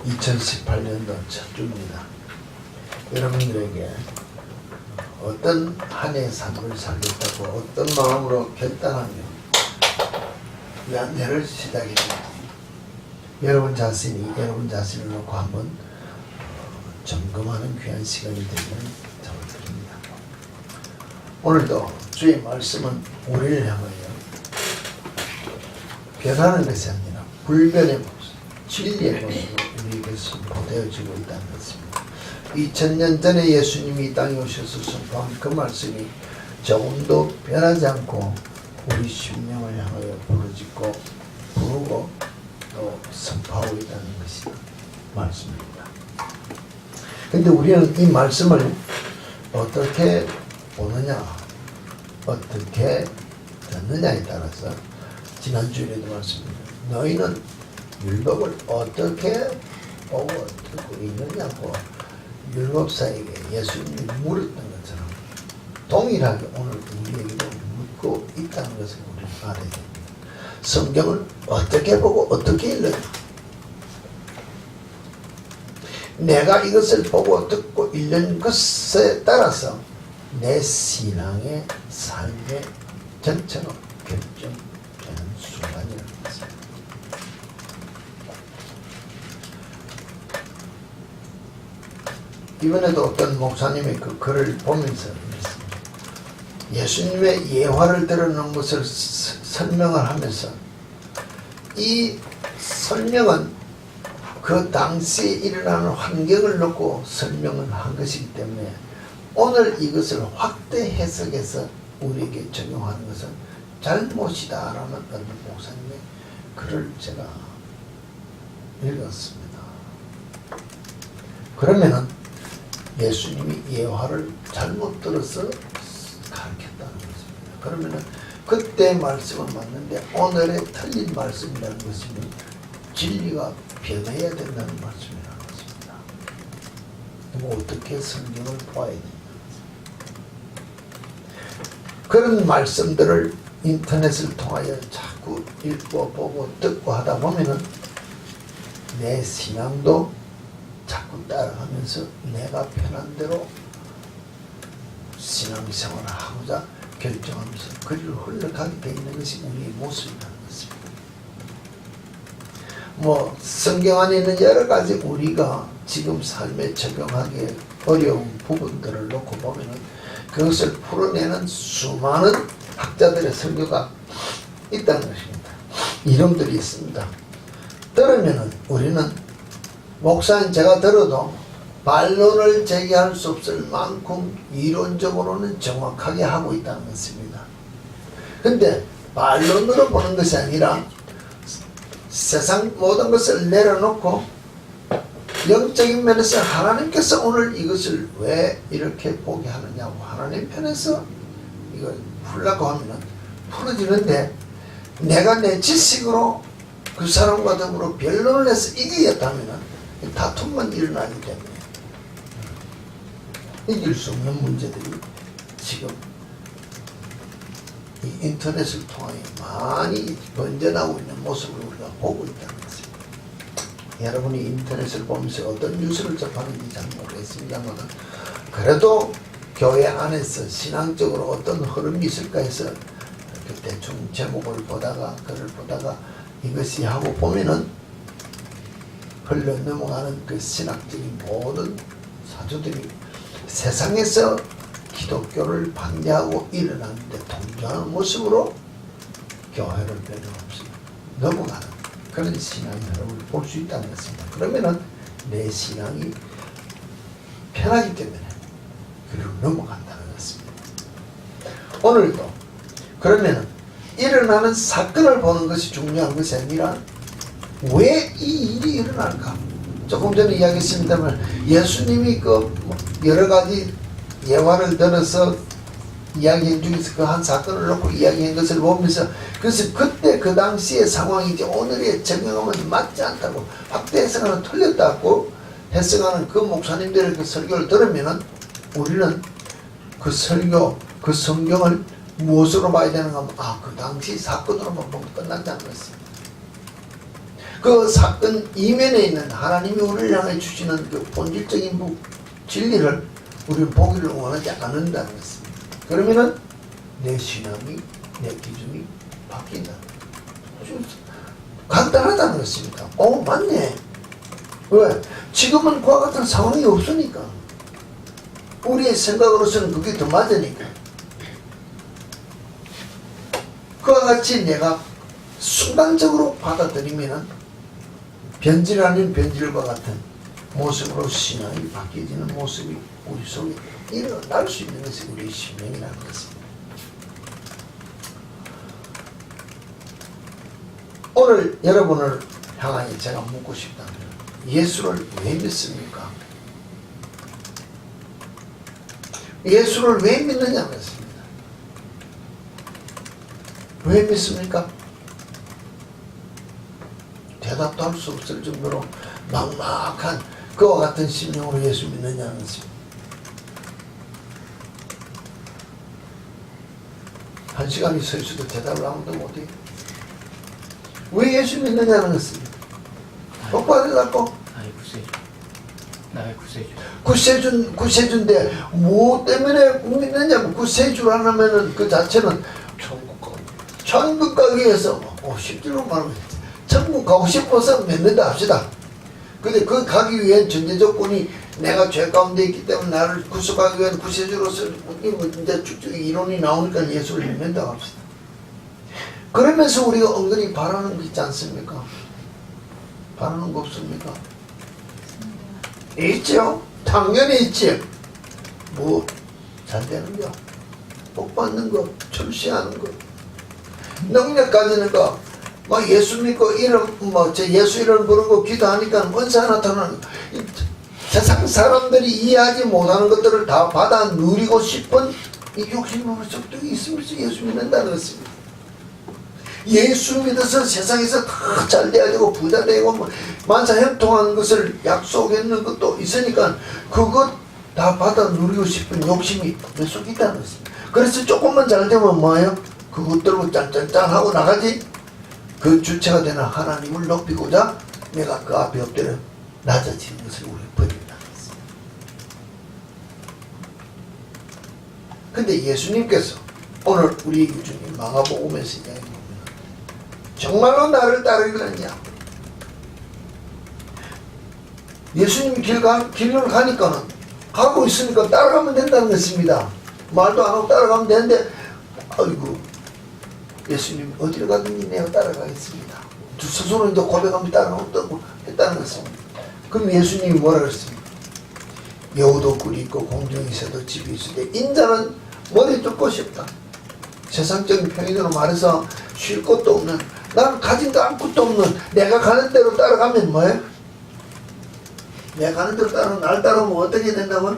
2018년도 첫 주입니다. 여러분들에게 어떤 한 해의 삶을 살겠다고 어떤 마음으로 결단하며 한 해를 시작했는지 여러분 자신을 놓고 한번 점검하는 귀한 시간이 되면 저를 드립니다. 오늘도 주의 말씀은 우리를 향하여 변하는 것이 아니라 불변의 모습, 진리의 모습으로 우리에게 선포되어지고 있다는 것입니다. 2000년 전에 예수님이 이 땅에 오셔서 선포한 그 말씀이 조금도 변하지 않고 우리 심령을 향하여 부르짖고 부르고 또 선포하고 있다는 것이 말씀입니다. 근데 우리는 이 말씀을 어떻게 보느냐, 어떻게 듣느냐에 따라서 지난주에도 말씀드렸습니다. 너희는 율법을 어떻게 보고 듣고 있느냐고 율법사에게 예수님이 물었던 것처럼 동일하게 오늘 우리에게도 묻고 있다는 것을 우리는 알아야 됩니다. 성경을 어떻게 보고 어떻게 읽느냐, 내가 이것을 보고 듣고 읽는 것에 따라서 내 신앙의 삶의 전체가 결정되는 순간이라는 것입니다. 이번에도 어떤 목사님의 그 글을 보면서 그랬습니다. 예수님의 예화를 들어놓은 것을 설명을 하면서 이 설명은 그 당시에 일어나는 환경을 놓고 설명을 한 것이기 때문에 오늘 이것을 확대 해석해서 우리에게 적용하는 것은 잘못이다라는 어떤 목사님의 글을 제가 읽었습니다. 그러면은 예수님이 예화를 잘못 들어서 가르쳤다는 것입니다. 그러면은 그때 말씀은 맞는데 오늘의 틀린 말씀이라는 것이면 진리가 변해야 된다는 말씀이라는 것입니다. 그럼 어떻게 성경을 보아야 됩니까? 그런 말씀들을 인터넷을 통하여 자꾸 읽고 보고 듣고 하다 보면은 내 신앙도 자꾸 따라가면서 내가 편한 대로 신앙생활을 하고자 결정하면서 그리로 흘러가게 되어 있는 것이 우리의 모습이라는 것입니다. 성경 안에 있는 여러 가지 우리가 지금 삶에 적용하기 어려운 부분들을 놓고 보면은 그것을 풀어내는 수많은 학자들의 설교가 있다는 것입니다. 이름들이 있습니다. 들으면은 우리는 목사인 제가 들어도 반론을 제기할 수 없을 만큼 이론적으로는 정확하게 하고 있다는 것입니다. 근데 반론으로 보는 것이 아니라 세상 모든 것을 내려놓고 영적인 면에서 하나님께서 오늘 이것을 왜 이렇게 보게 하느냐고 하나님 편에서 이걸 풀라고 하면 풀어지는데 내가 내 지식으로 그 사람과 더불어 변론을 해서 이기겠다면 다툼만 일어나기 때문에 이길 수 없는 문제들이 지금 이 인터넷을 통하여 많이 번져나오고 있는 모습을 우리가 보고 있다는 것입니다. 여러분이 인터넷을 보면서 어떤 뉴스를 접하는지 잘 모르겠습니다만 그래도 교회 안에서 신앙적으로 어떤 흐름이 있을까 해서 이렇게 대충 제목을 보다가 글을 보다가 이것이 하고 보면은 흘러 넘어가는 그 신학적인 모든 사조들이 세상에서 기독교를 반대하고 일어나는데 동조하는 모습으로 교회를 내려오면서 넘어가는 그런 신앙의 흐름을 볼 수 있다는 것입니다. 그러면은 내 신앙이 편하기 때문에 그리고 넘어간다는 것입니다. 오늘도 그러면은 일어나는 사건을 보는 것이 중요한 것이 아니라 왜 이 일이 일어날까? 조금 전에 이야기했습니다만 예수님이 그 여러 가지 예화를 들어서 이야기한 중에서 그 한 사건을 놓고 이야기한 것을 보면서 그래서 그때 그 당시의 상황이지 오늘의 적용하면 맞지 않다고 확대 해석하는 틀렸다고 해석하는 그 목사님들의 그 설교를 들으면은 우리는 그 설교, 그 성경을 무엇으로 봐야 되는가 하면 그 당시 사건으로만 보면 끝나지 않겠습니다. 그 사건 이면에 있는 하나님이 우리를 향해 주시는 그 본질적인 진리를 우리는 보기를 원하지 않는다는 것입니다. 그러면은 내 신앙이, 내 기준이 바뀐다. 간단하다는 것입니다. 맞네. 왜? 지금은 그와 같은 상황이 없으니까. 우리의 생각으로서는 그게 더 맞으니까. 그와 같이 내가 순간적으로 받아들이면 변질 아닌 변질과 같은 모습으로 신앙이 바뀌어지는 모습이 우리 속에 일어날 수 있는 것이 우리의 신명이라는 것입니다. 오늘 여러분을 향하여 제가 묻고 싶다면 예수를 왜 믿습니까? 예수를 왜 믿느냐는 것입니다. 왜 믿습니까? 대답도 할 수 없을 정도로 막막한 그와 같은 심령으로 예수 믿느냐는 것입니다. 한 시간이 서 있어도 대답을 아무도 못해요. 왜 예수 믿느냐는 것입니다. 똑바로 구세주. 구세주인데 뭐 때문에 믿느냐면 구세주를 하면은 그 자체는 천국 가기 위해서 실제로 말하면 천국 가고 싶어서 믿는다 합시다. 근데 그 가기 위한 전제 조건이 내가 죄 가운데 있기 때문에 나를 구속하기 위한 구세주로서 이제 쭉쭉 이론이 나오니까 예수를 믿는다 합시다. 그러면서 우리가 은근히 바라는 거 있지 않습니까? 바라는 거 없습니까? 있죠. 당연히 있지. 뭐 잘 되는 거, 복 받는 거, 출시하는 거, 능력 가지는 거, 막 예수 믿고 이름 예수 이름 부르고 기도하니까 은사 나타나는 거. 세상 사람들이 이해하지 못하는 것들을 다 받아 누리고 싶은 이 욕심과 적당히 있으면서 예수 믿는다는 것입니다. 예수 믿어서 세상에서 다 잘 돼야 되고 부자 되고 만사 형통하는 것을 약속했는 것도 있으니까 그것 다 받아 누리고 싶은 욕심이 내 속에 있다는 것입니다. 그래서 조금만 잘 되면 뭐예요? 그것 들고 짠짠짠 하고 나가지. 그 주체가 되는 하나님을 높이고자 내가 그 앞에 엎드려 낮아지는 것을 우리 버린다는 것입니다. 근데 예수님께서 오늘 우리 기준이 마가복음에서 이야기합니다. 정말로 나를 따르겠느냐? 예수님이 길을 가니까는 가고 있으니까 따라가면 된다는 것입니다. 말도 안 하고 따라가면 되는데 아이고 예수님 어디를 가든지 내가 따라가겠습니다. 스스로 이제 고백하면 따라가고 했다는 것입니다. 그럼 예수님이 뭐라 그랬습니까? 여우도 꿀이 있고 공중이 새도 집이 있을 때 인자는 머리 뚫고 싶다. 세상적인 표현으로 말해서 쉴 것도 없는, 나는 가진 거 아무것도 없는, 내가 가는 대로 따라가면 뭐예요? 내가 가는 대로 따라가면 날 따라오면 어떻게 된다고?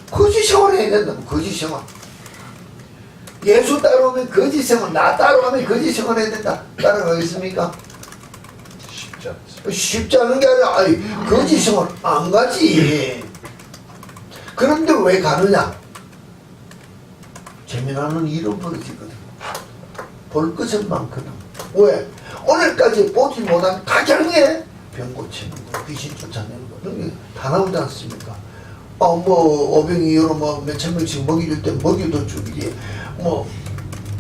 거짓 생활 해야 된다고. 거짓 생활. 예수 따라오면 거짓 생활, 나 따라오면 거짓 생활 해야 된다. 따라가겠습니까? 쉽지 않은 게 아니라 거짓 생활 안 가지. 그런데 왜 가느냐? 재미나는 일은 벌어지거든. 볼 것은 많거든. 왜? 오늘까지 보지 못한 가정에 병 고치는 거, 귀신 쫓아내는 거, 이런 게 다 나오지 않습니까? 오병 이후로 몇천 명씩 먹이줄 때 먹이도 주기에,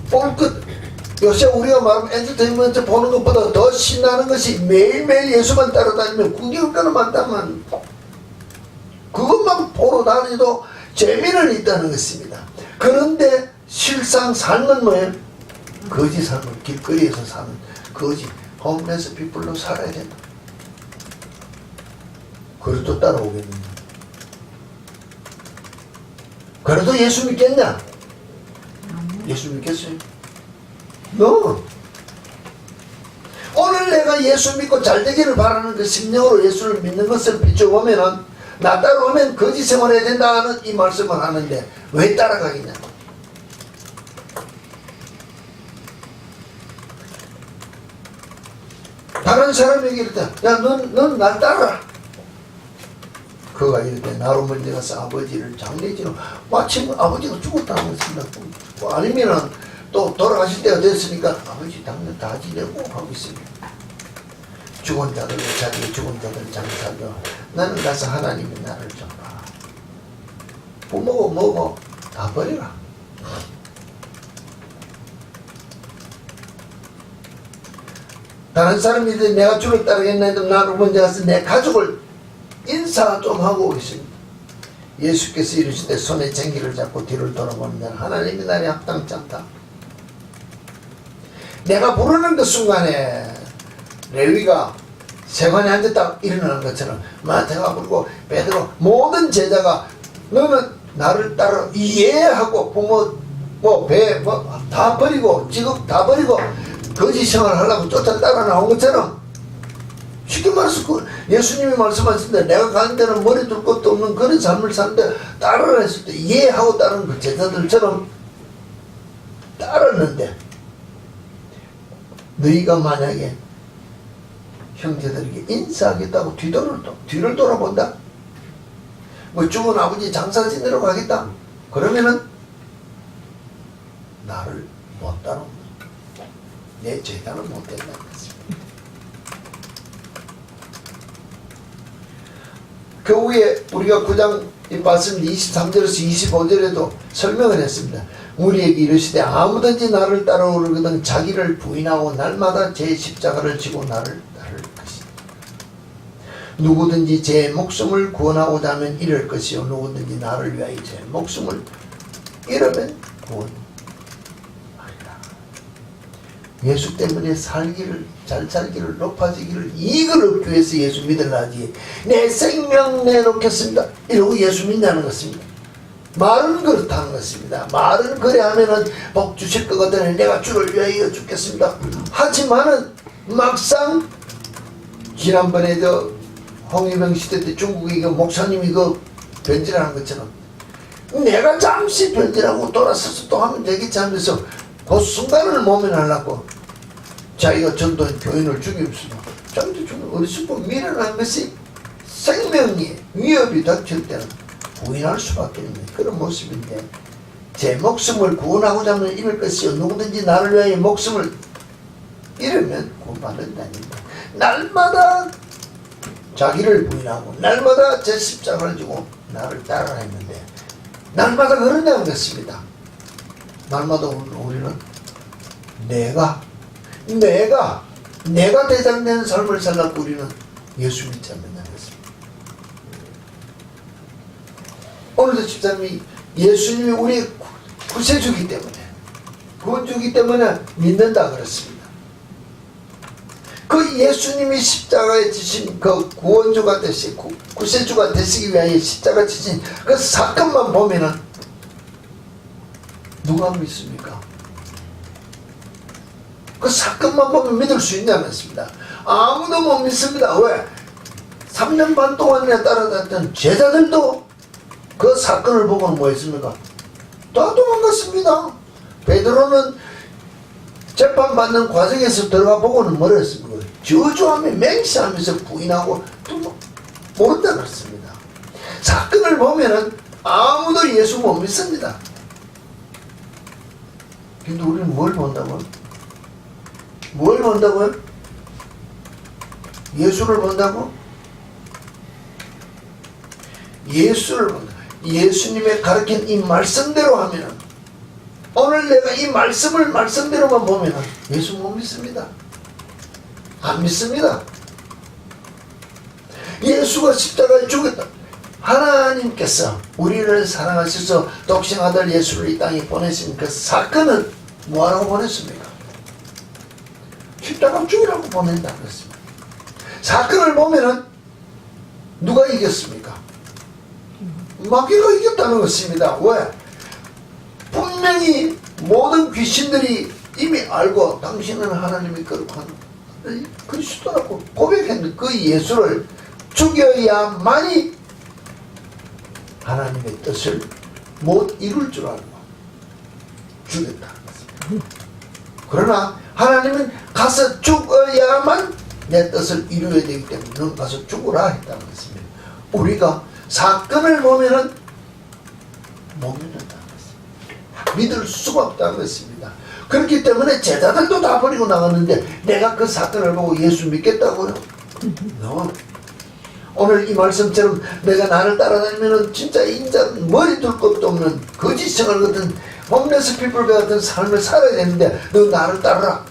볼 것, 요새 우리가 말하면 엔터테인먼트 보는 것보다 더 신나는 것이 매일매일 예수만 따라다니면 구경가는 많다면 그것만 보러 다니도 재미는 있다는 것입니다. 그런데 실상 삶은 뭐예요? 거지 삶을, 길거리에서 사는 거지 홈레스 피플로 살아야 된다. 그래도 따라오겠는데. 그래도 예수 믿겠냐? 예수 믿겠어요? No. 오늘 내가 예수 믿고 잘되기를 바라는 그 심령으로 예수를 믿는 것을 비춰보면은 나 따라오면 거짓 생활해야 된다는 이 말씀을 하는데 왜 따라가겠냐? 다른 사람에게 이럴 때, 야, 넌 날 따라. 그가 이럴 때 나로 멀리가서 아버지를 장례지로 마침 아버지가 죽었다는 것입니다. 아니면은 또 돌아가실 때가 됐으니까 아버지 당연 다 지내고 하고 있습니다. 죽은 자들 자기 죽은 자들 장사하며 나는 가서 하나님이 나를 좀 봐. 부모고 뭐고 다 버려라. 다른 사람이 이제 내가 주를 따르겠나 해도 나를 먼저 가서 내 가족을 인사 좀 하고 오겠습니다. 예수께서 이르시되 손에 쟁기를 잡고 뒤를 돌아보는 자는 하나님의 날에 합당치 않다. 내가 부르는 그 순간에 레위가 세관에 앉았다 일어나는 것처럼 마태가 부르고 베드로 모든 제자가 너는 나를 따라 이해하고 부모 뭐 배 뭐 다 버리고 직업 다 버리고 거짓 생활을 하려고 쫓아 따라 나온 것처럼 쉽게 말해서 그 예수님이 말씀하셨는데 내가 가는 데는 머리 둘 것도 없는 그런 삶을 사는데 따르라 했을 때 이해하고 따르는 그 제자들처럼 따랐는데 너희가 만약에 형제들에게 인사하겠다고 뒤를 돌아본다? 뭐 죽은 아버지 장사 지내러 가겠다? 그러면은 나를 못 따라온다. 내 제자는 못 된다는 것입니다. 그 후에 우리가 9장 말씀 23절에서 25절에도 설명을 했습니다. 우리에게 이르시되 아무든지 나를 따라오려거든 자기를 부인하고 날마다 제 십자가를 지고 나를 따를 것이다. 누구든지 제 목숨을 구원하고자 하면 잃을 것이요 누구든지 나를 위하여 제 목숨을 잃으면 구원하리라. 예수 때문에 살기를 잘 살기를 높아지기를 이익을 얻기 위해서 예수 믿으려지 내 생명 내놓겠습니다 이러고 예수 믿냐는 것입니다. 말은 그렇다는 것입니다. 말은 그래 하면은 복 주실 것 같으니 내가 주를 위하여 죽겠습니다 하지만은 막상 지난번에 저 홍위병 시대 때 중국에 그 목사님이 그 변질하는 것처럼 내가 잠시 변질하고 돌아서서 또 하면 되겠지 하면서 그 순간을 모면하려고 자기가 전도한 교인을 죽이면서도 자기도 죽는 어리석고 미련한 것이 생명이 위협이 닥칠 때는 부인할 수밖에 없는 그런 모습인데 제 목숨을 구원하고자 하면 잃을 것이요 누구든지 나를 위하여 목숨을 잃으면 구원받는다니까. 날마다 자기를 부인하고 날마다 제 십자가를 지고 나를 따르라 했는데 날마다 그러냐는 것입니다. 날마다 우리는 내가 대장되는 삶을 살라고 우리는 예수 믿지 않는다는 것입니다. 오늘도 집사님이 예수님이 우리의 구세주기 때문에 구원주기 때문에 믿는다 그랬습니다. 그 예수님이 십자가에 지신 그 구원주가 되시고 구세주가 되시기 위하여 십자가 지신 그 사건만 보면은 누가 믿습니까? 그 사건만 보면 믿을 수 있냐는 것입니다. 아무도 못 믿습니다. 왜? 3년 반 동안이나 따라다녔던 제자들도 그 사건을 보고는 뭐 했습니까? 다 도망갔습니다. 베드로는 재판받는 과정에서 들어가 보고는 뭐라 했습니까? 저주하며 맹세하면서 부인하고 또 모른다 그랬습니다. 사건을 보면은 아무도 예수 못 믿습니다. 근데 우리는 뭘 본다고요? 뭘 본다고요? 예수를 본다고? 예수를 본다. 예수님의 가르친 이 말씀대로 하면 오늘 내가 이 말씀대로만 보면 예수 못 믿습니다. 안 믿습니다. 예수가 십자가에 죽었다. 하나님께서 우리를 사랑하셔서 독생아들 예수를 이 땅에 보내신 그 사건은 뭐하라고 보냈습니까? 십자가 죽이라고 보낸다고 했습니다. 사건을 보면은 누가 이겼습니까? 마귀가 이겼다는 것입니다. 왜? 분명히 모든 귀신들이 이미 알고 당신은 하나님의 거룩한 그리스도라고 고백했는데 그 예수를 죽여야만이 하나님의 뜻을 못 이룰 줄 알고 죽였다는 것입니다. 그러나 하나님은 가서 죽어야만 내 뜻을 이루어야 되기 때문에 넌 가서 죽으라 했다는 것입니다. 우리가 사건을 보면은 못 믿는다는 것입니다. 믿을 수가 없다는 것입니다. 그렇기 때문에 제자들도 다 버리고 나갔는데 내가 그 사건을 보고 예수 믿겠다고요? No. 오늘 이 말씀처럼 내가 나를 따라다니면 진짜 인자 머리 둘 것도 없는 거짓생활 같은 홈레스 피플 같은 삶을 살아야 되는데 너 나를 따르라.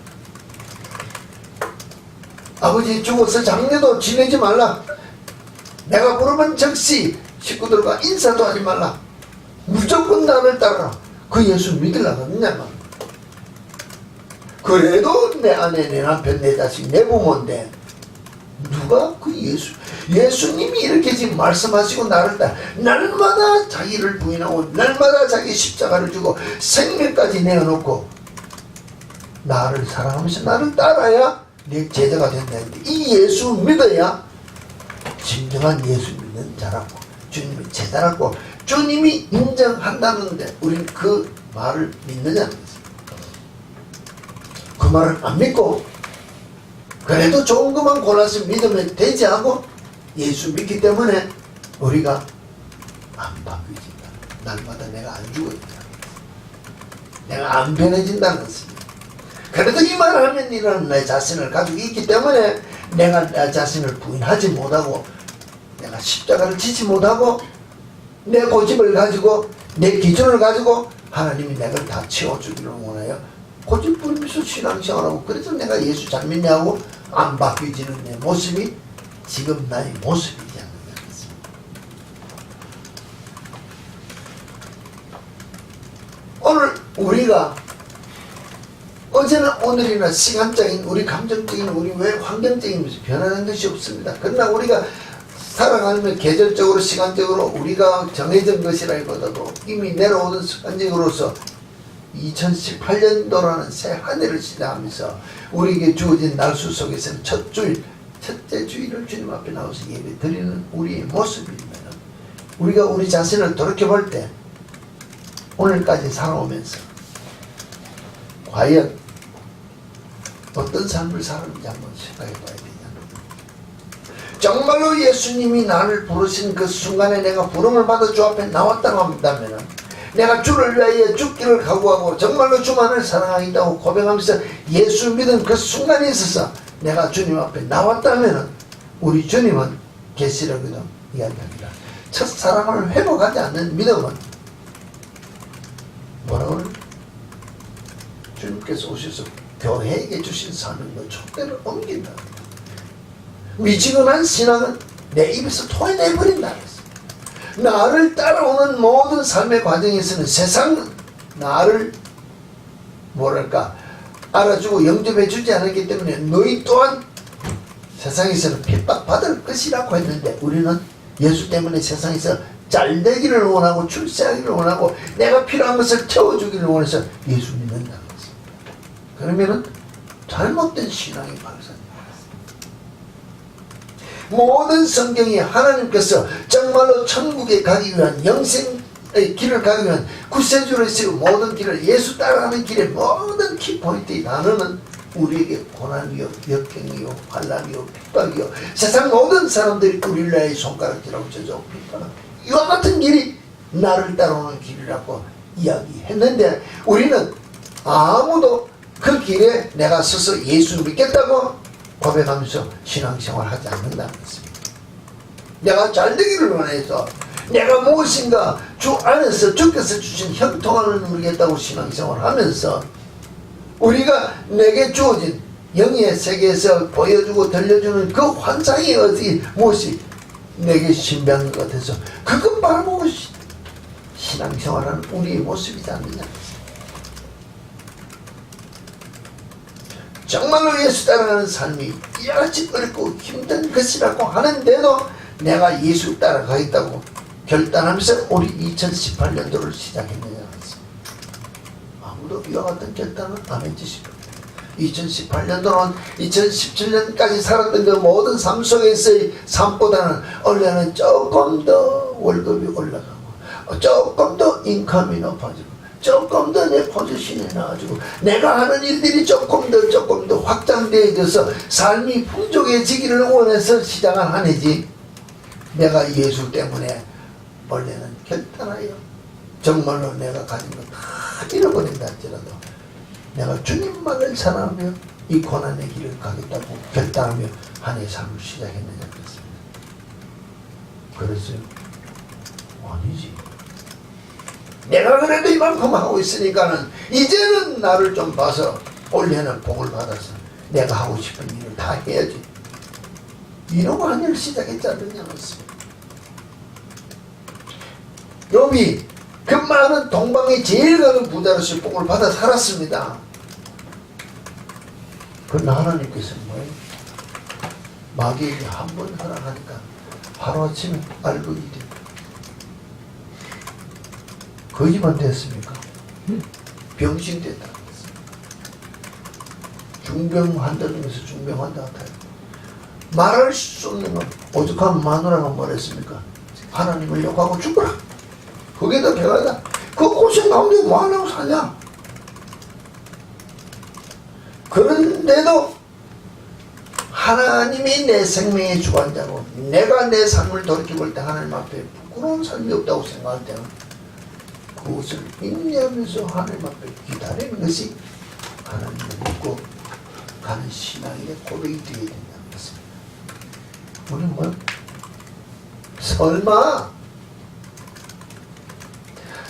아버지 죽어서 장례도 지내지 말라. 내가 부르면 즉시 식구들과 인사도 하지 말라. 무조건 나를 따르라. 그 예수 믿으려고 하느냐만. 그래도 내 아내, 내 남편, 내 자식, 내 부모인데 누가 그 예수님이 이렇게 지금 말씀하시고 나를 따라 날마다 자기를 부인하고 날마다 자기 십자가를 주고 생명까지 내어놓고 나를 사랑하면서 나를 따라야 내 제자가 된다는데 이 예수 믿어야 진정한 예수 믿는 자라고 주님의 제자라고 주님이 인정한다는데 우린 그 말을 믿느냐는 거죠. 그 말을 안 믿고 그래도 좋은 것만 골라서 믿으면 되지 하고 예수 믿기 때문에 우리가 안 바뀌어진다. 날마다 내가 안 죽어있다. 내가 안 변해진다는 것입니다. 그래도 이 말을 하면 이런 내 자신을 가지고 있기 때문에 내가 내 자신을 부인하지 못하고 내가 십자가를 지지 못하고 내 고집을 가지고 내 기준을 가지고 하나님이 내가 다 채워주기를 원하여 고집 부리면서 신앙생활하고 그래서 내가 예수 잘 믿냐고 안 바뀌어지는 내 모습이 지금 나의 모습이지 않는가 했습니다. 오늘 우리가 어제나 오늘이나 시간적인 우리 감정적인 우리 왜 환경적인 것이 변하는 것이 없습니다. 그러나 우리가 살아가면 계절적으로 시간적으로 우리가 정해진 것이라기보다도 이미 내려오는 습관적으로서 2018년도라는 새 한 해를 시작하면서 우리에게 주어진 날수 속에서는 첫째 주일을 주님 앞에 나와서 예배 드리는 우리의 모습이면 우리가 우리 자신을 돌이켜볼 때 오늘까지 살아오면서 과연 어떤 삶을 살았는지 한번 생각해 봐야 되잖아. 정말로 예수님이 나를 부르신 그 순간에 내가 부름을 받아 주 앞에 나왔다고 한다면 내가 주를 위하여 죽기를 각오하고 정말로 주만을 사랑하겠다고 고백하면서 예수 믿은 그 순간에 있어서 내가 주님 앞에 나왔다면 우리 주님은 계시록에도 이야기합니다. 첫사랑을 회복하지 않는 믿음은 뭐라고 그래요? 주님께서 오셔서 교회에게 주신 사명과 촛대를 옮긴다. 미지근한 신앙은 내 입에서 토해내버린다. 나를 따라오는 모든 삶의 과정에서는 세상은 나를 뭐랄까 알아주고 영접해주지 않았기 때문에 너희 또한 세상에서는 핍박받을 것이라고 했는데 우리는 예수 때문에 세상에서 잘되기를 원하고 출세하기를 원하고 내가 필요한 것을 채워주기를 원해서 예수 믿는다는 것입니다. 그러면은 잘못된 신앙이 발생합니다. 모든 성경이 하나님께서 정말로 천국에 가기 위한 영생의 길을 가기 위한 구세주로 쓰고 모든 길을 예수 따라가는 길의 모든 키포인트의 단어는 우리에게 고난이요 역경이요 환난이요 핍박이요 세상 모든 사람들이 우리를 위하여 손가락질하고 저주하고 핍박하고 이와 같은 길이 나를 따라오는 길이라고 이야기했는데 우리는 아무도 그 길에 내가 서서 예수 믿겠다고 고백하면서 신앙생활 하지 않는다는 것입니다. 내가 잘되기를 원해서 내가 무엇인가 주 안에서 주께서 주신 형통함을 누리겠다고 신앙생활 하면서 우리가 내게 주어진 영의 세계에서 보여주고 들려주는 그 환상이 어디 무엇이 내게 신비한 것 같아서 그것 바라보고 신앙생활하는 우리의 모습이지 않느냐. 정말로 예수 따라가는 삶이 이같이 어렵고 힘든 것이라고 하는데도 내가 예수 따라가겠다고 결단하면서 우리 2018년도를 시작했느냐. 아무도 이와 같은 결단은 안 했지 싶어요. 2018년도는 2017년까지 살았던 그 모든 삶 속에서의 삶보다는 원래는 조금 더 월급이 올라가고 조금 더 인컴이 높아지고 조금 더 내 포지션이 나아지고 내가 하는 일들이 조금 더 확장되어져서 삶이 풍족해지기를 원해서 시작한 한 해지 내가 예수 때문에 원래는 결단하여 정말로 내가 가진 거 다 잃어버린다 할지라도 내가 주님만을 사랑하며 이 고난의 길을 가겠다고 결단하며 한 해의 삶을 시작했느냐 그랬습니다. 그랬어요? 아니지. 내가 그래도 이만큼 하고 있으니까는 이제는 나를 좀 봐서 올해는 복을 받아서 내가 하고 싶은 일을 다 해야지. 이러고 한 일을 시작했지 않느냐 말씀입니다. 욥이 그 많은 동방의 제일 가는 부자로서 복을 받아 살았습니다. 그러나 하나님께서 뭐예요? 마귀에게 한 번 허락하니까 하루아침에 알곡이 됩니다. 거짓말 됐습니까? 병신됐다. 중병한다면서 중병한다 같아요. 말할 수 없는 건 오죽한 마누라가 뭐랬습니까? 하나님을 욕하고 죽어라. 거기에다 배가다. 그 고생 가운데 뭐 하려고 사냐? 그런데도 하나님이 내 생명의 주관자고 내가 내 삶을 돌이켜볼 때 하나님 앞에 부끄러운 삶이 없다고 생각할 때는 그것을 인내하면서 하나님 앞에 기다리는 것이 하나님을 믿고 가는 신앙의 고백이 되어야 된다는 것입니다. 우리는 뭐요? 설마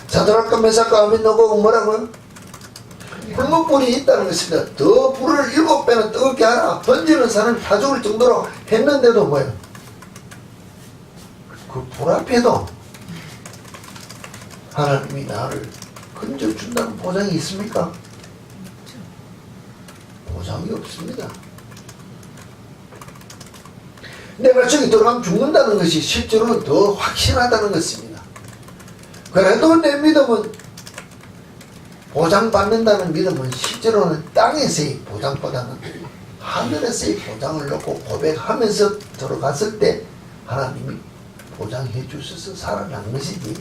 사드락과 메삭과 아벳노고가 뭐라고요? 불목불이 있다는 것입니다. 더 불을 7배나 뜨겁게 하라. 던지는 사람이 다 죽을 정도로 했는데도 뭐예요? 그 불 앞에도 하나님이 나를 건져준다는 보장이 있습니까? 보장이 없습니다. 내가 저기 들어가면 죽는다는 것이 실제로는 더 확실하다는 것입니다. 그래도 내 믿음은 보장받는다는 믿음은 실제로는 땅에서의 보장보다는 하늘에서의 보장을 놓고 고백하면서 들어갔을 때 하나님이 보장해 주셔서 살아난 것이지.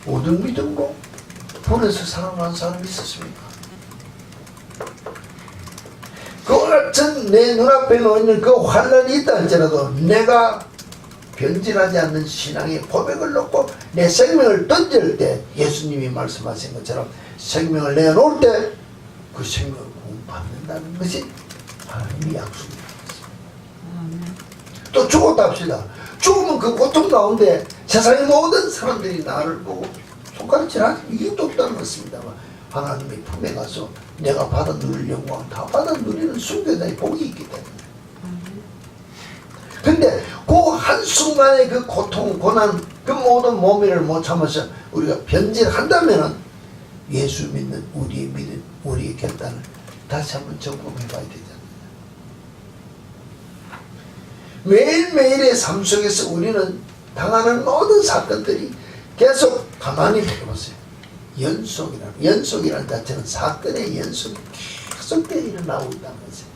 어떤 믿음으로 불에서 살아난 사람이 있었습니까? 그와 같은 내 눈앞에 놓여있는 그 환란이 있다 할지라도 내가 변질하지 않는 신앙의 고백을 놓고 내 생명을 던질 때 예수님이 말씀하신 것처럼 생명을 내놓을 때 그 생명을 구원받는다는 것이 하나님의 약속입니다. 또 죽었다 합시다. 죽으면 그 고통 가운데 세상의 모든 사람들이 나를 보고 손가락질하지 이유도 없다는 것입니다만 하나님의 품에 가서 내가 받아 누릴 영광 다 받아 누리는 순교자의 복이 있기 때문에. 근데 그 한순간의 그 고통, 고난, 그 모든 모멸을 못 참아서 우리가 변질한다면 예수 믿는 우리의 믿음, 우리의 결단을 다시 한번 점검해 봐야 되잖아요. 매일매일의 삶 속에서 우리는 당하는 모든 사건들이 계속 가만히 보세요. 연속이라는 자체는 사건의 연속이 계속되어 일어나고 있다는 것입니다.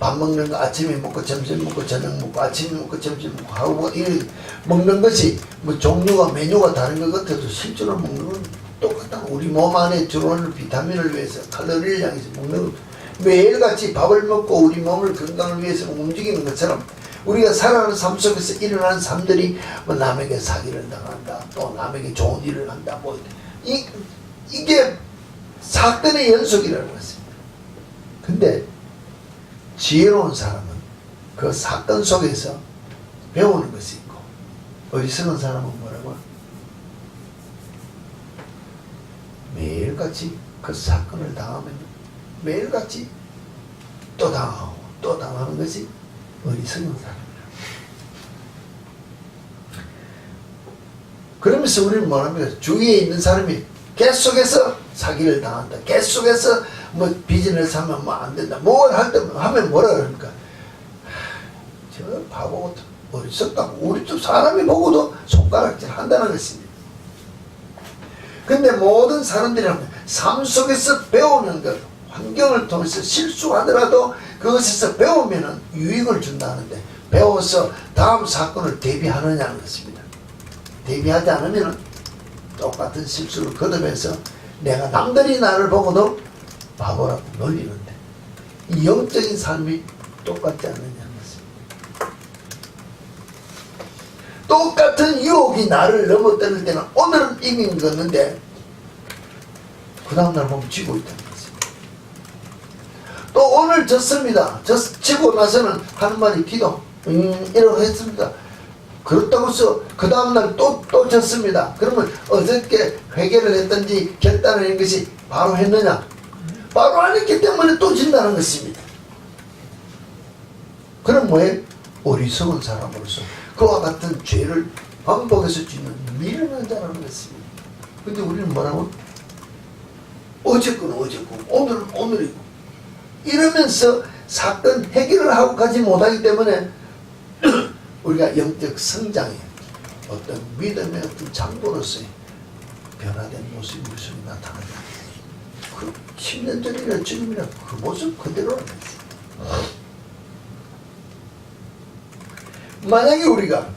밥 먹는 거 아침에 먹고 점심 먹고 저녁 먹고 아침에 먹고 점심 먹고 하고 이 먹는 것이 뭐 종류가 메뉴가 다른 것 같아도 실제로 먹는 건 똑같다. 우리 몸 안에 들어오는 비타민을 위해서 칼로리를 향해서 먹는 것 매일같이 밥을 먹고 우리 몸을 건강을 위해서 움직이는 것처럼 우리가 살아가는 삶 속에서 일어나는 삶들이 뭐 남에게 사기를 당한다 또 남에게 좋은 일을 한다 뭐 이게 사건의 연속이라는 것입니다. 근데 지혜로운 사람은 그 사건 속에서 배우는 것이 있고 어리석은 사람은 뭐라고? 매일같이 그 사건을 당하면 매일같이 또 당하고 또 당하는 것이 어리석은 사람이라. 그러면서 우리는 뭐랍니까? 주위에 있는 사람이 계속해서 사기를 당한다. 계속해서 뭐 비즈니스 하면 뭐 안 된다. 뭘 할 때 하면 뭐라 그럽니까? 저 바보 어리석다고 우리 좀 사람이 보고도 손가락질 한다는 것입니다. 근데 모든 사람들이 삶 속에서 배우는 것, 환경을 통해서 실수하더라도 그것에서 배우면은 유익을 준다는데 배워서 다음 사건을 대비하느냐는 것입니다. 대비하지 않으면 똑같은 실수를 거듭해서 내가 남들이 나를 보고도 바보라고 놀리는데 이 영적인 삶이 똑같지 않느냐는 것입니다. 똑같은 유혹이 나를 넘어뜨릴 때는 오늘은 이긴 거였는데 그 다음날 보면 지고 있다는 것입니다. 또 오늘 졌습니다. 지고 나서는 하는 말이 기도 이러고 했습니다. 그렇다고 해서 그 다음날 또 졌습니다. 그러면 어저께 회개를 했든지 결단을 한 것이 바로 했느냐? 바로 안 했기 때문에 또 진다는 것입니다. 그럼 뭐예요? 어리석은 사람으로서 그와 같은 죄를 반복해서 짓는 미련한 자라는 것입니다. 근데 우리는 뭐라고? 어제 거는 어제고 오늘은 오늘이고 이러면서 사건 해결을 하고 가지 못하기 때문에 우리가 영적 성장에 어떤 믿음의 어떤 장보로서의 변화된 모습이 나타나게 합니다. 그 10년 전이나 지금이나 그 모습 그대로라는 거죠. 만약에 우리가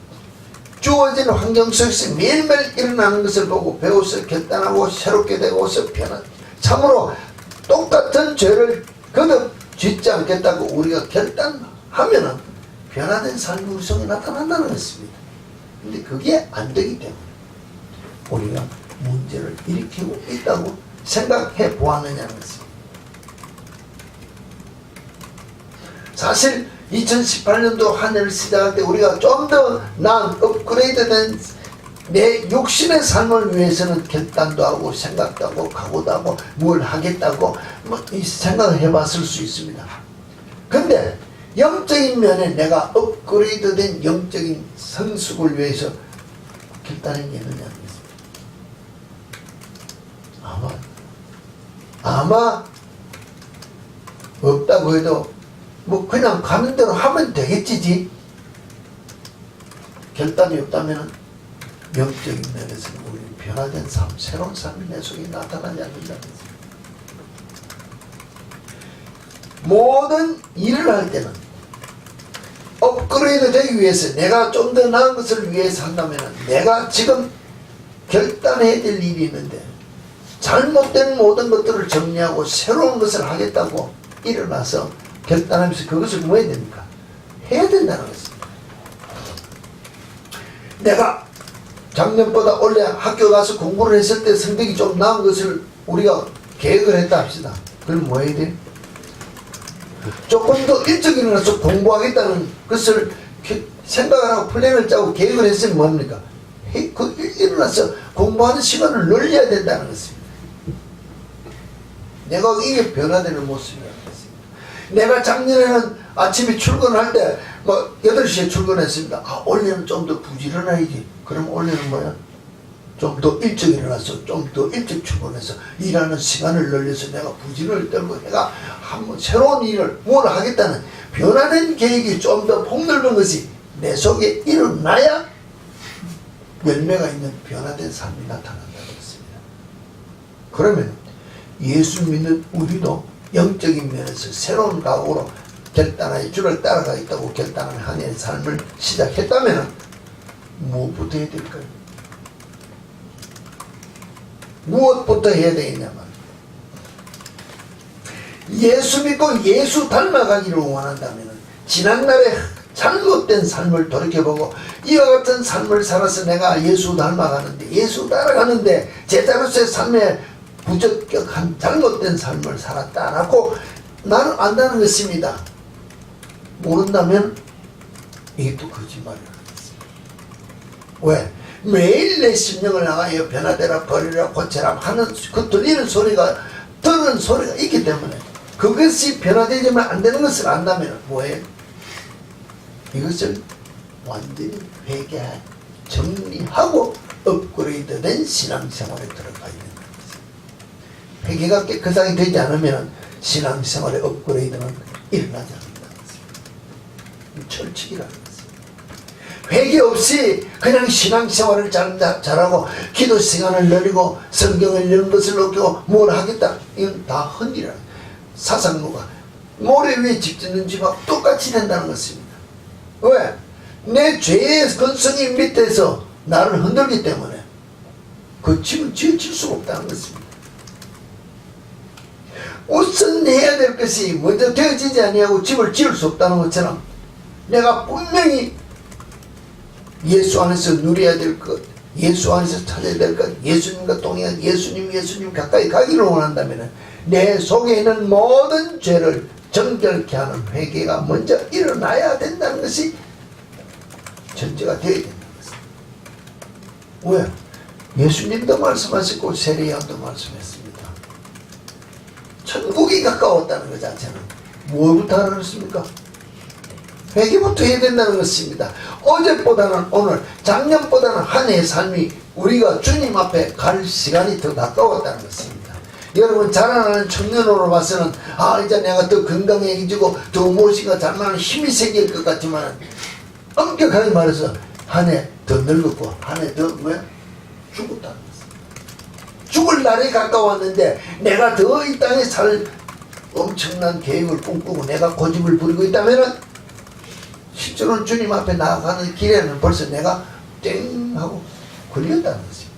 주어진 환경 속에서 매일매일 일어나는 것을 보고 배워서 결단하고 새롭게 되고서 변한 참으로 똑같은 죄를 거듭 짓지 않겠다고 우리가 결단하면은 변화된 삶의 우성이 나타난다는 것입니다. 근데 그게 안 되기 때문에 우리가 문제를 일으키고 있다고 생각해 보았느냐는 것입니다. 사실 2018년도 한 해를 시작할 때 우리가 좀 더 나은 업그레이드된 내 육신의 삶을 위해서는 결단도 하고 생각도 하고 각오도 하고 뭘 하겠다고 생각을 해봤을 수 있습니다. 근데 영적인 면에 내가 업그레이드된 영적인 성숙을 위해서 결단한 게 있느냐는 것입니다. 아마 없다고 해도 뭐 그냥 가는 대로 하면 되겠지. 결단이 없다면 영적인 면에서는 우리는 변화된 삶, 새로운 삶이 내 속에 나타나지 않는다는 것입니다. 모든 일을 할 때는 업그레이드 되기 위해서 내가 좀 더 나은 것을 위해서 한다면 내가 지금 결단해야 될 일이 있는데 잘못된 모든 것들을 정리하고 새로운 것을 하겠다고 일어나서 결단하면서 그것을 뭐 해야 됩니까? 해야 된다는 것입니다. 내가 작년보다 올해 학교 가서 공부를 했을 때 성적이 좀 나은 것을 우리가 계획을 했다 합시다. 그럼 뭐 해야 돼요? 조금 더 일찍 일어나서 공부하겠다는 것을 생각을 하고 플랜을 짜고 계획을 했으면 뭡니까? 일어나서 공부하는 시간을 늘려야 된다는 것입니다. 내가 이게 변화되는 모습이라는 것입니다. 내가 작년에는 아침에 출근할 때 뭐 8시에 출근했습니다. 올해는 좀 더 부지런해야지. 그럼 올해는 뭐야? 좀 더 일찍 일어나서 좀 더 일찍 출근해서 일하는 시간을 늘려서 내가 부지런을 떨고 내가 한번 새로운 일을 뭘 하겠다는 변화된 계획이 좀 더 폭넓은 것이 내 속에 일어나야 열매가 있는 변화된 삶이 나타난다는 것입니다. 그러면 예수 믿는 우리도 영적인 면에서 새로운 각오로 결단하여 주를 따라가겠다고 결단하는 한 해의 삶을 시작했다면 무엇부터 해야 될까요? 무엇부터 해야 되겠냐면 예수 믿고 예수 닮아가기를 원한다면 지난날의 잘못된 삶을 돌이켜보고 이와 같은 삶을 살아서 내가 예수 닮아가는데 예수 따라가는데 제자로서의 삶에 부적격한 잘못된 삶을 살았다라고 나는 안다는 것입니다. 모른다면 이게 또 거짓말이라는 것입니다. 왜? 매일 내 심령을 향하여 변화되라 버리라 고쳐라 하는 그 들리는 소리가 듣는 소리가 있기 때문에 그것이 변화되지만 안 되는 것을 안다면 뭐예요? 이것을 완전히 회개하고 정리하고 업그레이드된 신앙생활에 들어가야 된다는 것입니다. 회개가 깨끗하게 되지 않으면 신앙생활의 업그레이드는 일어나지 않는다는 것입니다. 철칙이라는 것입니다. 회개 없이 그냥 신앙생활을 잘하고 기도 시간을 늘리고 성경을 읽는 것을 느끼고 뭘 하겠다, 이건 다 헛일이라는 사상무가 모래 위에 집 짓는 집하고 똑같이 된다는 것입니다. 왜? 내 죄의 근성이 밑에서 나를 흔들기 때문에 그 집을 지을 수가 없다는 것입니다. 우선 해야 될 것이 먼저 되어지지 아니하고 집을 지을 수 없다는 것처럼 내가 분명히 예수 안에서 누려야 될 것, 예수 안에서 찾아야 될 것, 예수님과 동행한 예수님 가까이 가기를 원한다면 내 속에 있는 모든 죄를 정결케 하는 회개가 먼저 일어나야 된다는 것이 전제가 되어야 된다는 것입니다. 왜? 예수님도 말씀하셨고 세례요한도 말씀했습니다. 천국이 가까웠다는 것 자체는 무엇부터 알았습니까? 회개부터 해야 된다는 것입니다. 어제보다는 오늘, 작년보다는 한 해의 삶이 우리가 주님 앞에 갈 시간이 더 가까웠다는 것입니다. 여러분, 자라나는 청년으로 봐서는 이제 내가 더 건강해지고 더 무엇인가 자라나는 힘이 생길 것 같지만 엄격하게 말해서 한 해 더 늙었고 한 해 더 죽었다는 것입니다. 죽을 날이 가까웠는데 내가 더 이 땅에 살 엄청난 계획을 꿈꾸고 내가 고집을 부리고 있다면 실제로는 주님 앞에 나아가는 길에는 벌써 내가 땡 하고 걸렸다는 것입니다.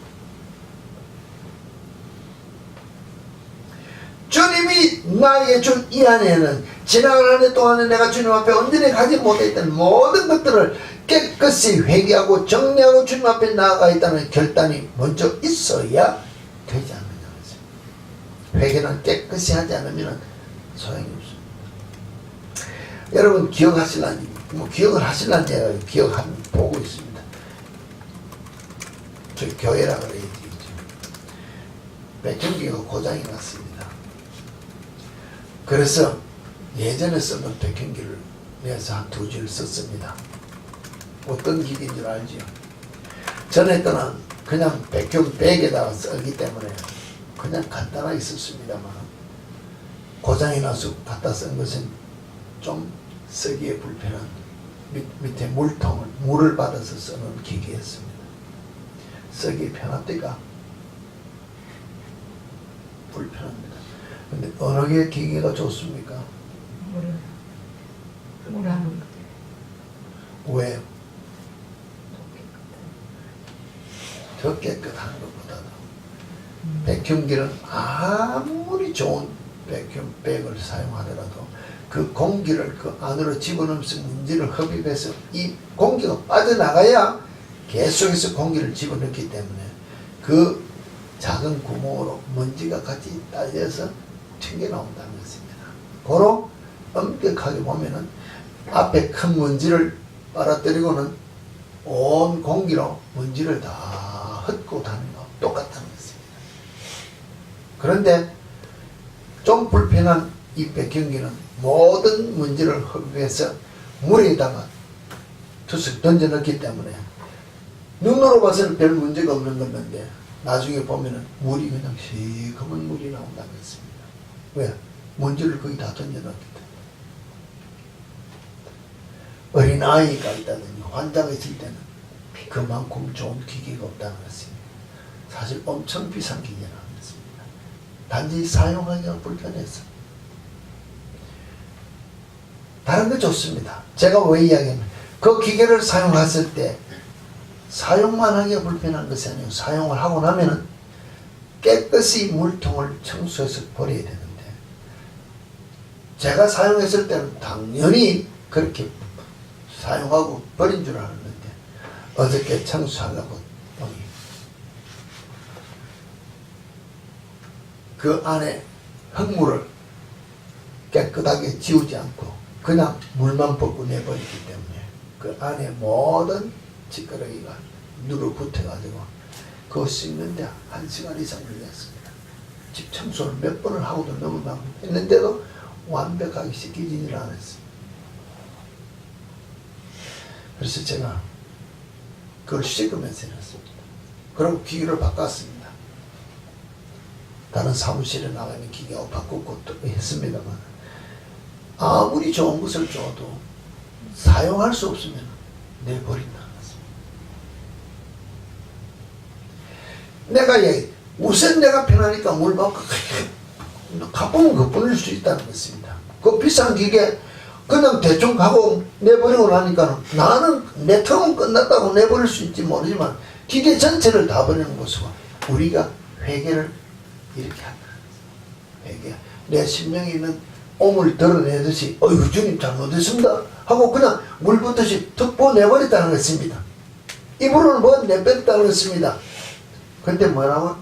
주님이 나에게 준 이 안에는 지나간 한 해 동안에 내가 주님 앞에 온전히 가지 못했던 모든 것들을 깨끗이 회개하고 정리하고 주님 앞에 나아가 있다는 결단이 먼저 있어야 되지 않느냐는 것입니다. 회개는 깨끗이 하지 않으면 소용이 없습니다. 여러분, 기억하실라니 기억을 하실라니 제가 보고 있습니다. 저희 교회라 그래야 되겠죠. 백형기가 고장이 났습니다. 그래서 예전에 쓰던 백형기를 내서 한 2주를 썼습니다. 어떤 기계인 줄 알죠? 전에 거는 그냥 백에다가 쓰기 때문에 그냥 간단하게 썼습니다만 고장이 나서 갖다 쓴 것은 좀 쓰기에 불편한 밑에 물을 받아서 쓰는 기계였습니다. 쓰기 편합니까? 불편합니다. 근데 어느 게 기계가 좋습니까? 물하는 것. 왜? 더 깨끗한 것보다도 백흉기는 아무리 좋은 백을 사용하더라도 그 공기를 그 안으로 집어넣으면서 먼지를 흡입해서 이 공기가 빠져나가야 계속해서 공기를 집어넣기 때문에 그 작은 구멍으로 먼지가 같이 딸려서 튕겨나온다는 것입니다. 고로 엄격하게 보면은 앞에 큰 먼지를 빨아들이고는 온 공기로 먼지를 다 흩고 다니는 거 똑같다는 것입니다. 그런데 좀 불편한 이 백형기는 모든 먼지를 흡입해서 물에다가 투석 던져 넣기 때문에 눈으로 봐서는 별 문제가 없는 건데 나중에 보면은 물이 그냥 시커먼 물이 나온다는 것입니다. 왜? 먼지를 거의 다 던져 넣기 때문에. 어린아이가 있다든지 환자가 있을 때는 그만큼 좋은 기계가 없다는 것입니다. 사실 엄청 비싼 기계는 아니었습니다. 단지 사용하기가 불편해서. 다른 거 좋습니다. 제가 왜 이야기하면 그 기계를 사용했을 때 사용만 하기가 불편한 것이 아니고 사용을 하고 나면은 깨끗이 물통을 청소해서 버려야 되는데 제가 사용했을 때는 당연히 그렇게 사용하고 버린 줄 알았는데 어저께 청소하려고 보니 그 안에 흙물을 깨끗하게 지우지 않고 그냥 물만 붓고 내버리기 때문에 그 안에 모든 찌끄러기가 누르 붙어가지고 그거 씻는데 1시간 이상 걸렸습니다. 집 청소를 몇 번을 하고도 너무 많고 했는데도 완벽하게 씻기지를 않았습니다. 그래서 제가 그걸 씻으면서 해놨습니다. 그리고 기계를 바꿨습니다. 다른 사무실에 나가는 기계하고 바꾸고 또 했습니다만 아무리 좋은 것을 줘도 사용할 수 없으면 내버린다는 것입니다. 내가 우선 내가 편하니까 물 받고 가보면 그뿐일 수 있다는 것입니다. 그 비싼 기계 그냥 대충 가고 내버리고 나니까 나는 내 턴은 끝났다고 내버릴 수 있지 모르지만 기계 전체를 다 버리는 모습은 우리가 회개를 이렇게 한다. 회개. 내 심령에 있는 옴을 드러내듯이 주님 잘못했습니다 하고 그냥 물 붓듯이 툭 내버렸다는 것입니다. 입으로는 뭐 내뱉다고 했습니다. 근데 뭐라고?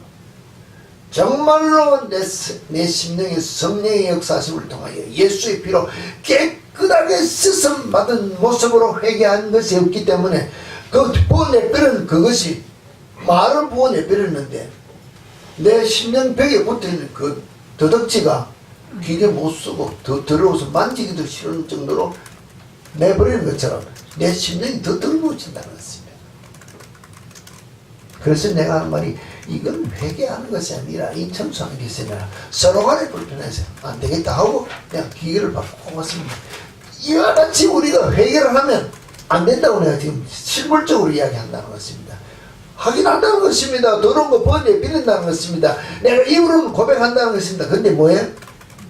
정말로 내 심령의 성령의 역사심을 통하여 예수의 피로 깨끗하게 씻음 받은 모습으로 회개한 것이 없기 때문에 그 부어내버리는 그것이 말을 부어내버렸는데 내 심령벽에 붙어있는 그 더덕지가 귀에 못 쓰고 더 더러워서 만지기도 싫은 정도로 내버리는 것처럼 내 심령이 더 더러워진다는 것입니다. 그래서 내가 하는 말이 이건 회개하는 것이 아니라 인청소하는 것이 아니라 서로 간에 불편해서 안 되겠다 하고 그냥 기회를 받고 왔습니다. 이와 같이 우리가 회개를 하면 안 된다고 내가 지금 실물적으로 이야기한다는 것입니다. 하긴 한다는 것입니다. 더러운 거 번에 빌린다는 것입니다. 내가 입으로는 고백한다는 것입니다. 근데 뭐예요?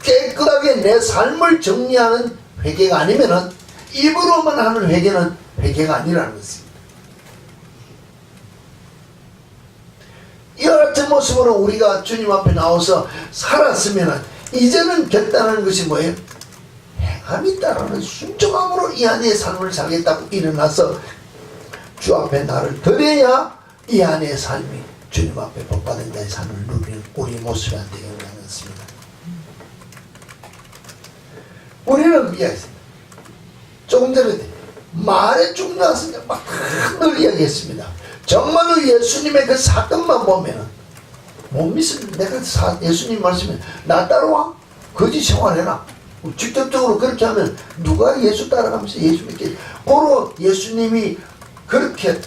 깨끗하게 내 삶을 정리하는 회개가 아니면은 입으로만 하는 회개는 회개가 아니라는 것입니다. 이와 같은 모습으로 우리가 주님 앞에 나와서 살았으면은 이제는 결단하는 것이 뭐예요? 행함이 따르는 순종함으로 이 안의 삶을 살겠다고 일어나서 주 앞에 나를 드려야 이 안의 삶이 주님 앞에 복받은 자의 삶을 누리는 우리 모습이 안 되게 하였습니다. 우리는 이야기했습니다. 조금 전에 말에 쭉 나왔으니까 막 늘 이야기했습니다. 정말로 예수님의 그 사건만 보면 못 믿습니다. 내가 예수님 말씀에 나 따라와 거짓 생활해라. 직접적으로 그렇게 하면 누가 예수 따라가면서 예수 믿게 고로 예수님이 그렇게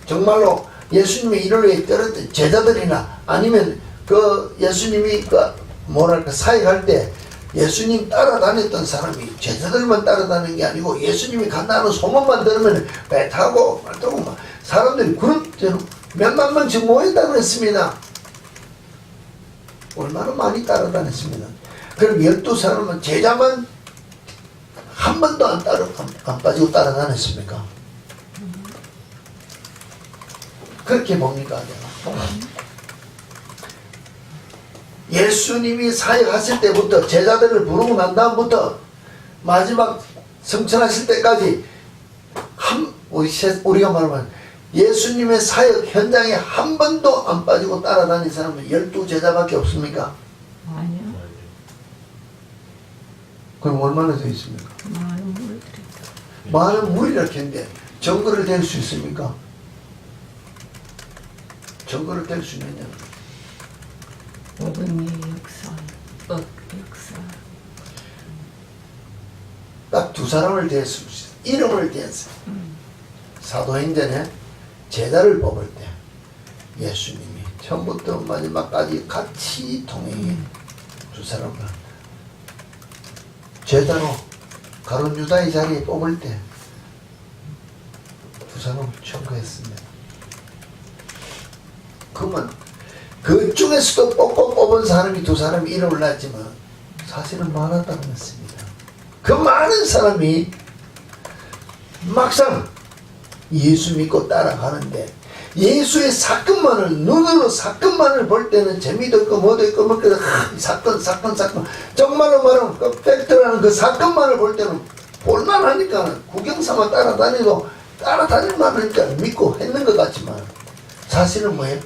정말로 예수님의 일을 위해 떨었던 제자들이나 아니면 그 예수님이 그 뭐랄까 사역할 때 예수님 따라다녔던 사람이 제자들만 따라다니는 게 아니고 예수님이 간다는 소문만 들으면 배 타고 말 타고 막 사람들이 그룹대로 몇만 명씩 모인다고 했습니다. 얼마나 많이 따라다녔습니다. 그럼 12사람은 제자만 한 번도 안 빠지고 따라다녔습니까? 그렇게 봅니까? 예수님이 사역하실 때부터 제자들을 부르고 난 다음부터 마지막 성천하실 때까지 우리가 말하면 예수님의 사역 현장에 한 번도 안 빠지고 따라다닌 사람은 12제자밖에 없습니까? 아니요. 그럼 얼마나 더 있습니까? 많은 물들이. 많은 무리라 했는데 정거를 댈 수 있습니까? 정거를 댈 수 있느냐? 복음의 역사, 역사. 딱 두 사람을 댈 수 있어요. 이름을 댔어요. 사도행전에 제자를 뽑을 때 예수님이 처음부터 마지막까지 같이 동행해 두 사람을 제자로 가룟 유다의 자리에 뽑을 때 두 사람을 청구했습니다. 그러면 그 중에서도 꼭꼭 뽑은 사람이 두 사람이 이름을 놨지만 사실은 많았다는 것입니다. 그 많은 사람이 막상 예수 믿고 따라가는데 예수의 사건만을 눈으로 사건만을 볼 때는 재미도 있고 뭐도 있고 뭐 사건 정말로 말하면 그 팩트라는 그 사건만을 볼 때는 볼만하니까 구경삼아 따라다니고 따라다닐만 하니까 믿고 했는 것 같지만 사실은 뭐예요?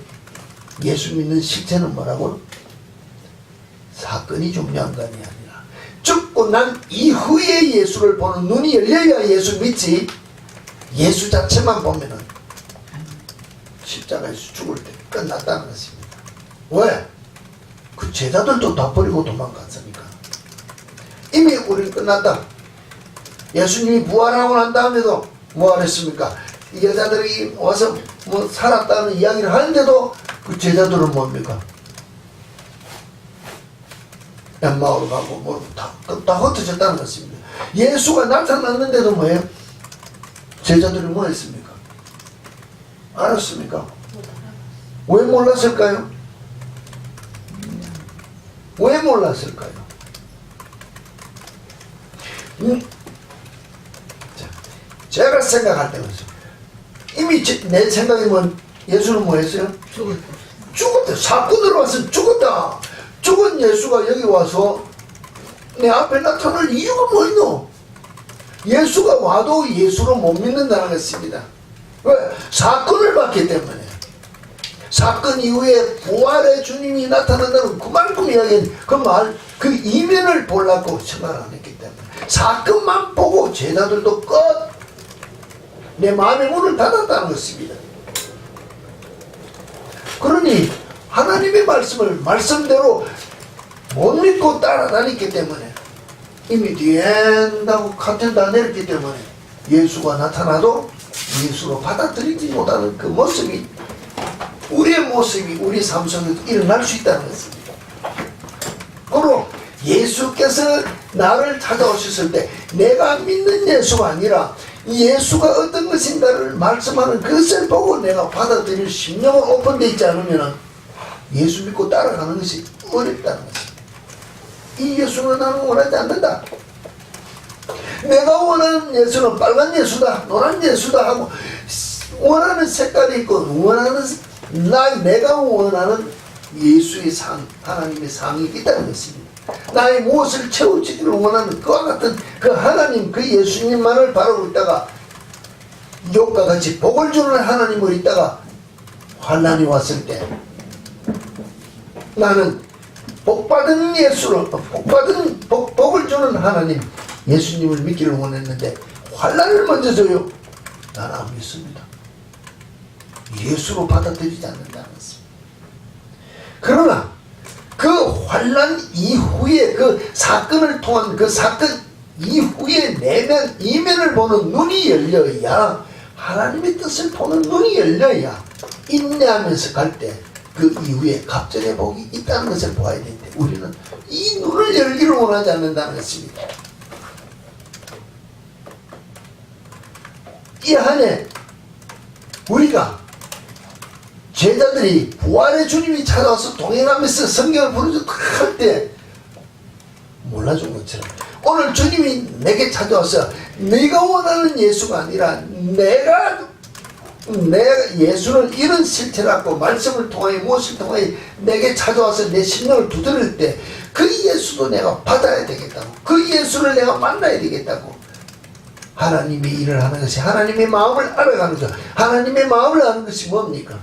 예수 믿는 실체는 뭐라고? 사건이 중요한 거 아니야. 죽고 난 이후에 예수를 보는 눈이 열려야 예수 믿지. 예수 자체만 보면은 십자가에서 죽을 때 끝났다는 것입니다. 왜? 그 제자들도 다 버리고 도망갔으니까. 이미 우리는 끝났다. 예수님이 부활하고 난 다음에도 뭐 하랬습니까? 이 여자들이 와서 뭐 살았다는 이야기를 하는데도 그 제자들은 뭡니까? 엠마오로 가고 뭐 다 흩어졌다는 것입니다. 예수가 나타났는데도 뭐예요? 제자들이 뭐 했습니까? 알았습니까? 왜 몰랐을까요? 왜 몰랐을까요? 제가 생각할 때는 이미 내 생각이 뭐 예수는 뭐 했어요? 죽었다. 사건으로 와서 죽었다. 죽은 예수가 여기 와서 내 앞에 나타날 이유가 뭐 있노? 예수가 와도 예수로 못 믿는다는 것입니다. 왜? 사건을 봤기 때문에. 사건 이후에 부활의 주님이 나타난다는 그만큼 이야기는 그 이면을 보려고 생각을 안 했기 때문에 사건만 보고 제자들도 끝 내 마음의 문을 닫았다는 것입니다. 그러니 하나님의 말씀을 말씀대로 못 믿고 따라다녔기 때문에 이미 뒤엔다고 카텐 다 내렸기 때문에 예수가 나타나도 예수로 받아들이지 못하는 그 모습이 우리의 모습이 우리 삶 속에 일어날 수 있다는 것입니다. 그러므로 예수께서 나를 찾아오셨을 때 내가 믿는 예수가 아니라 예수가 어떤 것인가를 말씀하는 그것을 보고 내가 받아들일 심령은 오픈되어 있지 않으면 예수 믿고 따라가는 것이 어렵다는 것입니다. 이 예수는 나는 원하지 않는다. 내가 원하는 예수는 빨간 예수다, 노란 예수다 하고 원하는 색깔이 있고 내가 원하는 예수의 하나님의 상이 있다는 것입니다. 나의 무엇을 채워주기를 원하는 그와 같은 그 하나님, 그 예수님만을 바라고 있다가 욥과 같이 복을 주는 하나님을 있다가 환난이 왔을 때 나는 복받은 예수로 복을 주는 하나님 예수님을 믿기를 원했는데 환난을 먼저 줘요. 나는 안 믿습니다. 예수로 받아들이지 않는다는 것입니다. 그러나 그 환난 이후에 그 사건을 통한 그 사건 이후에 이면을 보는 눈이 열려야 하나님의 뜻을 보는 눈이 열려야 인내하면서 갈 때 그 이후에 갑절의 복이 있다는 것을 보아야 되는데 우리는 이 눈을 열기를 원하지 않는다는 것입니다. 이 한해 우리가 제자들이 부활의 주님이 찾아와서 동행하면서 성경을 부르짖고 할 때 몰라준 것처럼 오늘 주님이 내게 찾아와서 네가 원하는 예수가 아니라 내가 예수는 이런 실체를 갖고 말씀을 통하여 무엇을 통하여 내게 찾아와서 내 심령을 두드릴 때 그 예수도 내가 받아야 되겠다고 그 예수를 내가 만나야 되겠다고 하나님이 일을 하는 것이 하나님의 마음을 알아가는 것 하나님의 마음을 아는 것이 뭡니까?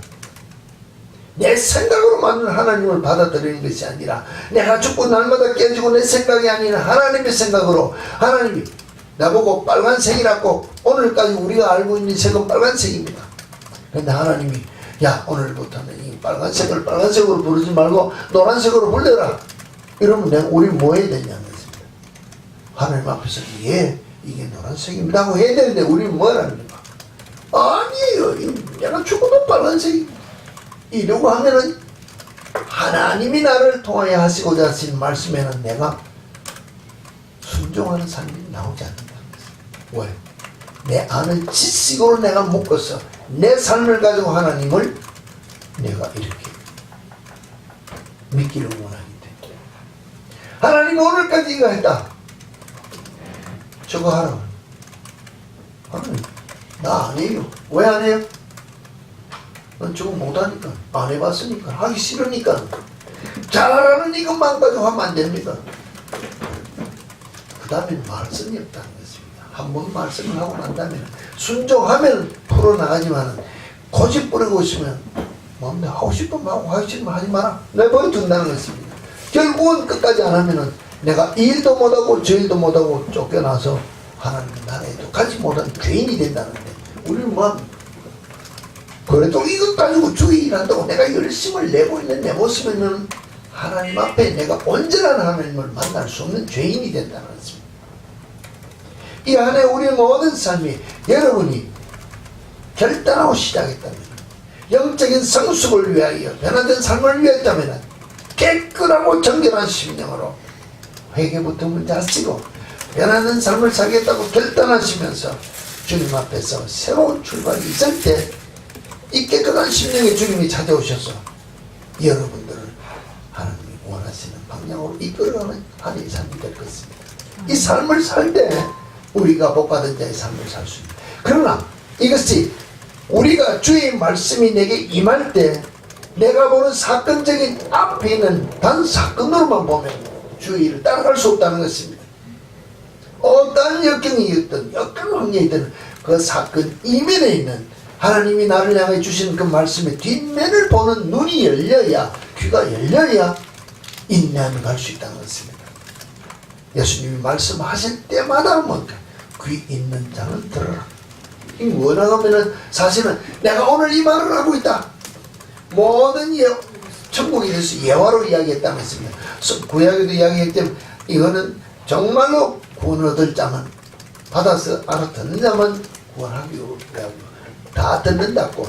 내 생각으로 만든 하나님을 받아들이는 것이 아니라 내가 죽고 날마다 깨지고 내 생각이 아니라 하나님의 생각으로 하나님이 나보고 빨간색이라고 오늘까지 우리가 알고 있는 색은 빨간색입니다. 그런데 하나님이 야 오늘부터는 이 빨간색을 빨간색으로 부르지 말고 노란색으로 불러라 이러면 내가 우리 뭐 해야 되냐는 것입니다. 하나님 앞에서 예 이게 노란색입니다 하고 해야 되는데 우리는 뭐라는가 아니에요 내가 죽어도 빨간색입니다 이러고 하면은 하나님이 나를 통하여 하시고자 하신 말씀에는 내가 순종하는 삶이 나오지 않는다는 것입니다. 왜? 내 아는 지식으로 내가 묶어서 내 삶을 가지고 하나님을 내가 이렇게 믿기를 원하기 때문에 하나님 오늘까지 이거 했다 저거 하라고 하나님 나 안 해요. 왜 안 해요? 난 저거 못하니까 안 해봤으니까 하기 싫으니까 잘하는 이것만 가지고 하면 안 됩니다. 그 다음에 말씀이 없다는 것입니다. 한 번 말씀을 하고 난 다음에 순종하면 풀어나가지만 고집 부리고 있으면 뭔데 하고 싶으면 하고 하기 싫으면 하지 마라 내버려 둔다는 것입니다. 결국은 끝까지 안 하면은 내가 이 일도 못하고 저 일도 못하고 쫓겨나서 하나님 나라에도 가지 못한 죄인이 된다는데 우리는 뭐 그래도 이것 가지고 주의 일한다고 내가 열심을 내고 있는 내 모습에는 하나님 앞에 내가 온전한 하나님을 만날 수 없는 죄인이 된다는 것입니다. 이 안에 우리의 모든 삶이 여러분이 결단하고 시작했다면 영적인 성숙을 위하여 변화된 삶을 위했다면 깨끗하고 정결한 심령으로 회개부터 먼저 하시고 변화된 삶을 살겠다고 결단하시면서 주님 앞에서 새로운 출발이 있을 때 이 깨끗한 심령의 주님이 찾아오셔서 여러분들을 하나님이 원하시는 방향으로 이끌어가는 하나님의 삶이 될 것입니다. 이 삶을 살 때 우리가 복받은 자의 삶을 살 수 있습니다. 그러나 이것이 우리가 주의 말씀이 내게 임할 때 내가 보는 사건적인 앞에 있는 단 사건으로만 보면 주의 일을 따라갈 수 없다는 것입니다. 어떤 역경이 있든 어떤 환경이 있든 그 사건 이면에 있는 하나님이 나를 향해 주신 그 말씀의 뒷면을 보는 눈이 열려야, 귀가 열려야 인내하며 갈 수 있다는 것입니다. 예수님이 말씀하실 때마다 뭔가 귀 있는 자는 들어라. 이 원하면은 사실은 내가 오늘 이 말을 하고 있다. 모든 천국에 대해서 예화로 이야기했다고 했습니다. 구약에도 이야기했지만 이거는 정말로 구원 얻을 자만, 받아서 알아듣는 자만 구원하기로 다 듣는다고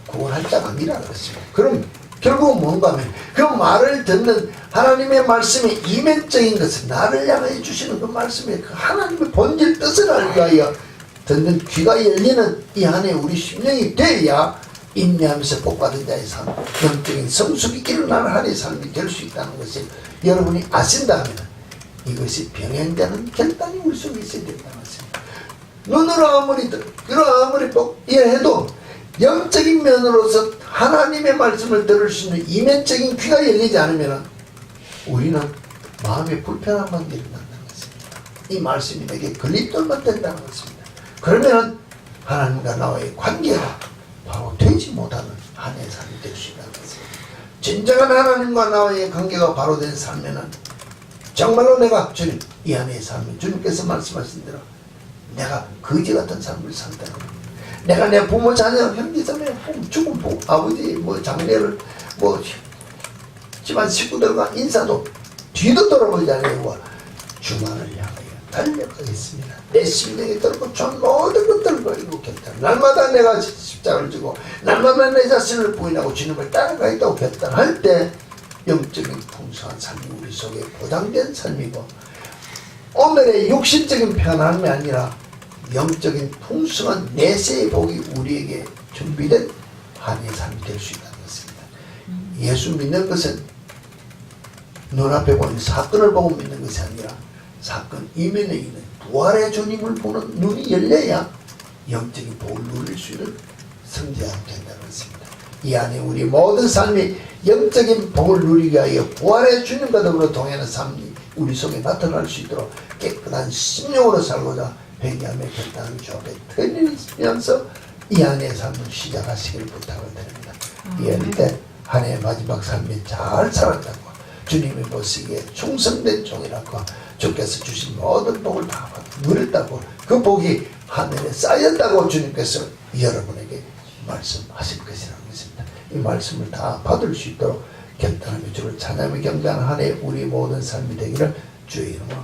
구원할 자가 아니라고 했습니다. 그럼 결국은 뭔가 하면 그 말을 듣는 하나님의 말씀의 이면적인 것은 나를 향해 주시는 그 말씀의 그 하나님의 본질 뜻을 알기 위하여 듣는 귀가 열리는 이 안에 우리 심령이 돼야 인내하면서 복받은 자의 삶, 영적인 성숙이 일어나는 한의 삶이 될 수 있다는 것을 여러분이 아신다면 이것이 병행되는 결단이 우리 속에 있어야 된다는 것입니다. 눈으로 아무리 이해해도 영적인 면으로서 하나님의 말씀을 들을 수 있는 이면적인 귀가 열리지 않으면 우리는 마음의 불편함만 일어난다는 것입니다. 이 말씀이 내게 걸림돌만 된다는 것입니다. 그러면 하나님과 나와의 관계가 바로 되지 못하는 한의 삶이 될 수 있다는 것입니다. 진정한 하나님과 나와의 관계가 바로 된 삶에는 정말로 내가 주님 이 안의 삶은 주님께서 말씀하신 대로 내가 거지 같은 삶을 산다는 겁니다. 내가 내 부모 자녀 형제자매 죽은 부모 아버지 장례를 집안 식구들과 인사도 뒤도 돌아보지 않으려고 주만을 향하여 달려가겠습니다. 내 심령에 들고 전 모든 것들을 버리고 결단. 날마다 내가 십자가를 지고 날마다 내 자신을 부인하고 주님을 따라가겠다고 결단할 때 영적인 풍성한 삶이 우리 속에 보장된 삶이고 오늘의 육신적인 편안함이 아니라 영적인 풍성한 내세의 복이 우리에게 준비된 한의 삶이 될 수 있다는 것입니다. 예수 믿는 것은 눈앞에 보이는 사건을 보고 믿는 것이 아니라 사건 이면에 있는 부활의 주님을 보는 눈이 열려야 영적인 복을 누릴 수 있는 성자가 된다는 것입니다. 이 안에 우리 모든 삶이 영적인 복을 누리기 위하여 부활의 주님과 더불어 동행하는 삶이 우리 속에 나타날 수 있도록 깨끗한 심령으로 살고자 회개하며 결단을 주 앞에 드리면서 이 안의 삶을 시작하시기를 부탁을 드립니다. 이럴 때 한 해의 마지막 삶에 잘 살았다고 주님이 보시기에 충성된 종이라고 주께서 주신 모든 복을 다 누렸다고 그 복이 하늘에 쌓였다고 주님께서 여러분에게 말씀하실 것이라는 것입니다. 이 말씀을 다 받을 수 있도록 결단하며 주를 찬양하며 경배하는 한 해 우리 모든 삶이 되기를 주의 이름으로